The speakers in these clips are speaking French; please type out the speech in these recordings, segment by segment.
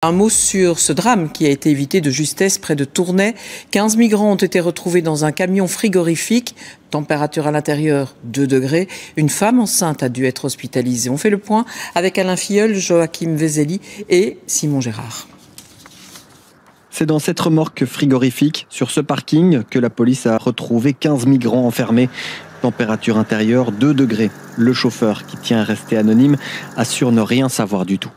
Un mot sur ce drame qui a été évité de justesse près de Tournai. 15 migrants ont été retrouvés dans un camion frigorifique. Température à l'intérieur 2 degrés. Une femme enceinte a dû être hospitalisée. On fait le point avec Alain Filleul, Joachim Vezeli et Simon Gérard. C'est dans cette remorque frigorifique, sur ce parking, que la police a retrouvé 15 migrants enfermés. Température intérieure 2 degrés. Le chauffeur, qui tient à rester anonyme, assure ne rien savoir du tout.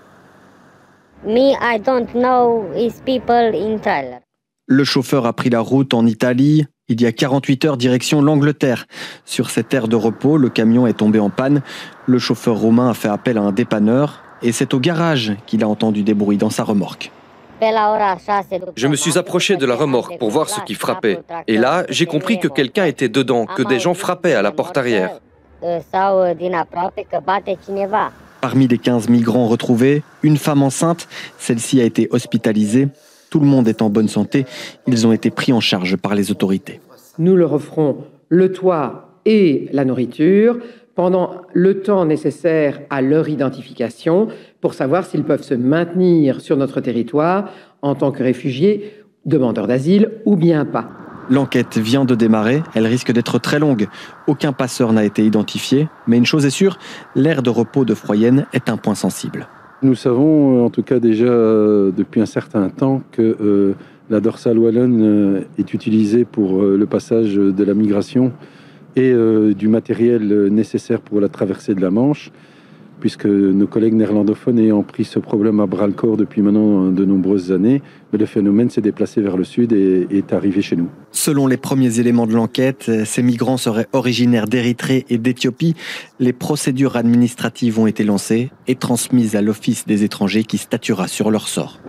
I don't know is people in trailer. Le chauffeur a pris la route en Italie. Il y a 48 heures, direction l'Angleterre. Sur cette aire de repos, le camion est tombé en panne. Le chauffeur roumain a fait appel à un dépanneur. Et c'est au garage qu'il a entendu des bruits dans sa remorque. Je me suis approché de la remorque pour voir ce qui frappait. Et là, j'ai compris que quelqu'un était dedans, que des gens frappaient à la porte arrière. Parmi les 15 migrants retrouvés, une femme enceinte. Celle-ci a été hospitalisée. Tout le monde est en bonne santé. Ils ont été pris en charge par les autorités. Nous leur offrons le toit et la nourriture pendant le temps nécessaire à leur identification pour savoir s'ils peuvent se maintenir sur notre territoire en tant que réfugiés, demandeurs d'asile ou bien pas. L'enquête vient de démarrer, elle risque d'être très longue. Aucun passeur n'a été identifié, mais une chose est sûre, l'aire de repos de Froyenne est un point sensible. Nous savons en tout cas déjà depuis un certain temps que la dorsale wallonne est utilisée pour le passage de la migration et du matériel nécessaire pour la traversée de la Manche, puisque nos collègues néerlandophones ayant pris ce problème à bras-le-corps depuis maintenant de nombreuses années, le phénomène s'est déplacé vers le sud et est arrivé chez nous. Selon les premiers éléments de l'enquête, ces migrants seraient originaires d'Érythrée et d'Éthiopie. Les procédures administratives ont été lancées et transmises à l'Office des étrangers qui statuera sur leur sort.